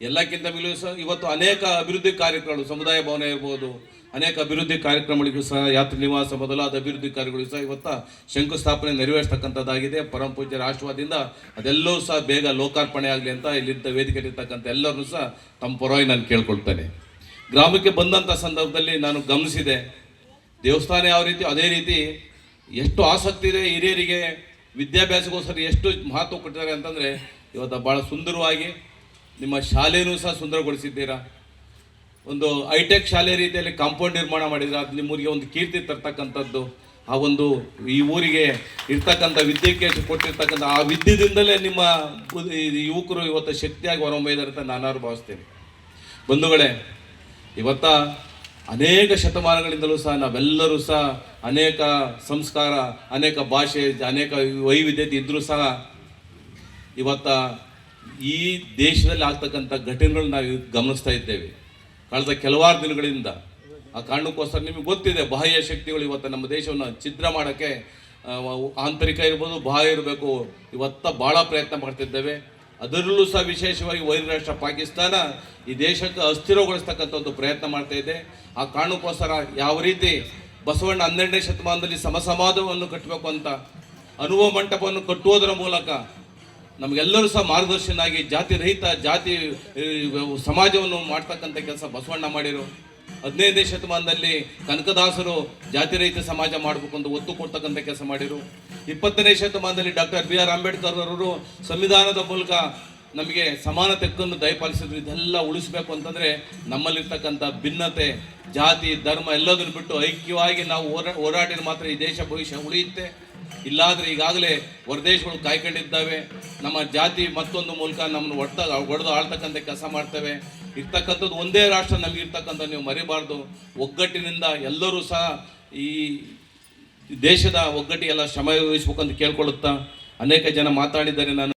ಎಲ್ಲಕ್ಕಿಂತ ಮಿಗಿಲು ಸಹ ಇವತ್ತು ಅನೇಕ ಅಭಿವೃದ್ಧಿ ಕಾರ್ಯಕ್ರಮಗಳು, ಸಮುದಾಯ ಭವನ ಇರ್ಬೋದು, ಅನೇಕ ಅಭಿವೃದ್ಧಿ ಕಾರ್ಯಕ್ರಮಗಳಿಗೂ ಸಹ ಯಾತ್ರಿ ನಿವಾಸ ಮೊದಲಾದ ಅಭಿವೃದ್ಧಿ ಕಾರ್ಯಗಳಿಗೂ ಸಹ ಇವತ್ತು ಶಂಕುಸ್ಥಾಪನೆ ನೆರವೇರಿಸ್ತಕ್ಕಂಥದ್ದಾಗಿದೆ. ಪರಮ ಪೂಜ್ಯರ ಆಶೀರ್ವಾದದಿಂದ ಅದೆಲ್ಲವೂ ಸಹ ಬೇಗ ಲೋಕಾರ್ಪಣೆ ಆಗಲಿ ಅಂತ ಇಲ್ಲಿದ್ದ ವೇದಿಕೆಯಲ್ಲಿರ್ತಕ್ಕಂಥ ಎಲ್ಲರನ್ನೂ ಸಹ ತಮ್ಮ ಪರವಾಗಿ ನಾನು ಕೇಳ್ಕೊಳ್ತೇನೆ. ಗ್ರಾಮಕ್ಕೆ ಬಂದಂಥ ಸಂದರ್ಭದಲ್ಲಿ ನಾನು ಗಮನಿಸಿದೆ, ದೇವಸ್ಥಾನ ಯಾವ ರೀತಿ ಅದೇ ರೀತಿ ಎಷ್ಟು ಆಸಕ್ತಿ ಇದೆ ಹಿರಿಯರಿಗೆ ವಿದ್ಯಾಭ್ಯಾಸಕ್ಕೋಸ್ಕರ ಎಷ್ಟು ಮಹತ್ವ ಕೊಟ್ಟಿದ್ದಾರೆ ಅಂತಂದರೆ, ಇವತ್ತು ಭಾಳ ಸುಂದರವಾಗಿ ನಿಮ್ಮ ಶಾಲೆಯೂ ಸಹ ಸುಂದರಗೊಳಿಸಿದ್ದೀರಾ. ಒಂದು ಹೈಟೆಕ್ ಶಾಲೆ ರೀತಿಯಲ್ಲಿ ಕಾಂಪೌಂಡ್ ನಿರ್ಮಾಣ ಮಾಡಿದ್ರೆ ಅದು ನಿಮ್ಮೂರಿಗೆ ಒಂದು ಕೀರ್ತಿ ತರ್ತಕ್ಕಂಥದ್ದು. ಆ ಒಂದು ಈ ಊರಿಗೆ ಇರ್ತಕ್ಕಂಥ ವಿದ್ಯೆಗೆ ಕೊಟ್ಟಿರ್ತಕ್ಕಂಥ ಆ ವಿದ್ಯೆಯಿಂದಲೇ ನಿಮ್ಮ ಯುವಕರು ಇವತ್ತು ಶಕ್ತಿಯಾಗಿ ಹೊರಹೊಮ್ಮಿದ್ದಾರೆ ಅಂತ ನಾನು ಭಾವಿಸ್ತೇನೆ. ಬಂಧುಗಳೇ, ಇವತ್ತ ಅನೇಕ ಶತಮಾನಗಳಿಂದಲೂ ಸಹ ನಾವೆಲ್ಲರೂ ಸಹ ಅನೇಕ ಸಂಸ್ಕಾರ, ಅನೇಕ ಭಾಷೆ, ಅನೇಕ ವೈವಿಧ್ಯತೆ ಇದ್ದರೂ ಸಹ ಇವತ್ತ ಈ ದೇಶದಲ್ಲಿ ಆಗ್ತಕ್ಕಂಥ ಘಟನೆಗಳು ನಾವು ಗಮನಿಸ್ತಾ ಇದ್ದೇವೆ ಕಳೆದ ಕೆಲವಾರು ದಿನಗಳಿಂದ. ಆ ಕಾರಣಕ್ಕೋಸ್ಕರ ನಿಮಗೆ ಗೊತ್ತಿದೆ, ಬಾಹ್ಯ ಶಕ್ತಿಗಳು ಇವತ್ತು ನಮ್ಮ ದೇಶವನ್ನು ಛಿದ್ರ ಮಾಡೋಕ್ಕೆ ಆಂತರಿಕ ಇರ್ಬೋದು, ಬಾಹ್ಯ ಇರಬೇಕು, ಇವತ್ತ ಭಾಳ ಪ್ರಯತ್ನ ಮಾಡ್ತಿದ್ದೇವೆ. ಅದರಲ್ಲೂ ಸಹ ವಿಶೇಷವಾಗಿ ವೈರಿ ರಾಷ್ಟ್ರ ಪಾಕಿಸ್ತಾನ ಈ ದೇಶಕ್ಕೆ ಅಸ್ಥಿರಗೊಳಿಸ್ತಕ್ಕಂಥ ಒಂದು ಪ್ರಯತ್ನ ಮಾಡ್ತಾ ಇದೆ. ಆ ಕಾರಣಕ್ಕೋಸ್ಕರ ಯಾವ ರೀತಿ ಬಸವಣ್ಣ 12ನೇ ಶತಮಾನದಲ್ಲಿ ಸಮಸಮಾಜವನ್ನು ಕಟ್ಟಬೇಕು ಅಂತ ಅನುಭವ ಮಂಟಪವನ್ನು ಕಟ್ಟುವುದರ ಮೂಲಕ ನಮಗೆಲ್ಲರೂ ಸಹ ಮಾರ್ಗದರ್ಶನಾಗಿ ಜಾತಿ ರಹಿತ ಸಮಾಜವನ್ನು ಮಾಡ್ತಕ್ಕಂಥ ಕೆಲಸ ಬಸವಣ್ಣ ಮಾಡಿರು. 15ನೇ ಶತಮಾನದಲ್ಲಿ ಕನಕದಾಸರು ಜಾತಿ ರಹಿತ ಸಮಾಜ ಮಾಡಬೇಕು ಅಂತ ಒತ್ತು ಕೊಡ್ತಕ್ಕಂಥ ಕೆಲಸ ಮಾಡಿರು. 20ನೇ ಶತಮಾನದಲ್ಲಿ ಡಾಕ್ಟರ್ ಬಿ ಆರ್ ಅಂಬೇಡ್ಕರ್ ಅವರು ಸಂವಿಧಾನದ ಮೂಲಕ ನಮಗೆ ಸಮಾನತೆಯನ್ನು ದಯಪಾಲಿಸಿದ್ರು. ಇದೆಲ್ಲ ಉಳಿಸ್ಬೇಕು ಅಂತಂದರೆ ನಮ್ಮಲ್ಲಿರ್ತಕ್ಕಂಥ ಭಿನ್ನತೆ, ಜಾತಿ, ಧರ್ಮ ಎಲ್ಲದನ್ನು ಬಿಟ್ಟು ಐಕ್ಯವಾಗಿ ನಾವು ಹೋರಾಡಿದ್ರೆ ಮಾತ್ರ ಈ ದೇಶ ಭವಿಷ್ಯ ಉಳಿಯುತ್ತೆ. ಇಲ್ಲಾದರೆ ಈಗಾಗಲೇ ಹೊರದೇಶಗಳು ಕಾಯ್ಕೊಂಡಿದ್ದಾವೆ. ನಮ್ಮ ಜಾತಿ ಮತ್ತೊಂದು ಮೂಲಕ ನಮ್ಮನ್ನು ಒಡೆದು ಆಳ್ತಕ್ಕಂಥ ಕೆಲಸ ಮಾಡ್ತೇವೆ. ಇರ್ತಕ್ಕಂಥದ್ದು ಒಂದೇ ರಾಷ್ಟ್ರ ನಮಗಿರ್ತಕ್ಕಂಥ ನೀವು ಮರಿಬಾರ್ದು. ಒಗ್ಗಟ್ಟಿನಿಂದ ಎಲ್ಲರೂ ಸಹ ಈ ದೇಶದ ಒಗ್ಗಟ್ಟಿಗೆಲ್ಲ ಶ್ರಮ ವಹಿಸ್ಬೇಕಂತ ಕೇಳ್ಕೊಳ್ಳುತ್ತಾ ಅನೇಕ ಜನ ಮಾತಾಡಿದ್ದಾರೆ. ನಾನು